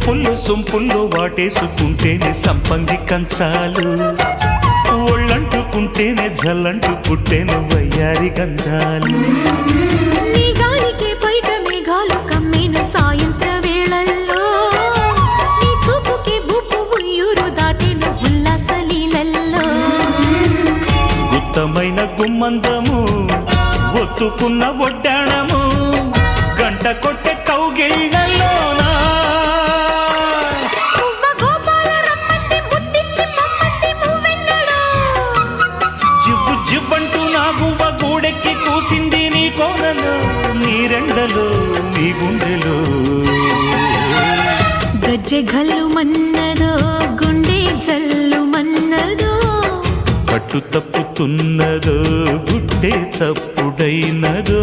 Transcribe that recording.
వంపుల్లో సొంపుల్లో వాటేసుకుంటేనే సంపంగి కంచాలు, ఒళ్ళంటుకుంటేనే జల్లంటు పుట్టేను వయ్యారి గంధాలు. నీ గాలికే బయట మేఘాలు కమ్మేను సాయంత్ర వేళల్లో, నీ చూపుకే బూపు ఉయ్యూరు దాటేను ఉల్లాస లీలల్లో. గుత్తమైన గుమ్మందము ఒత్తుకున్న ఒడ్డాణము గంట కొట్టే కౌగిళ్ళలోనా జివ్వు జివ్వంటూ నా గువ్వ గూడెక్కి కూసింది నీ కోనలో, నీ రెండలో నీ గుండెలో. గజ్జె గల్లు మన్నదో గుండె జల్లు మన్నదో, పట్టు తప్పుతున్నదో గుడ్డే చప్పుడైనదో.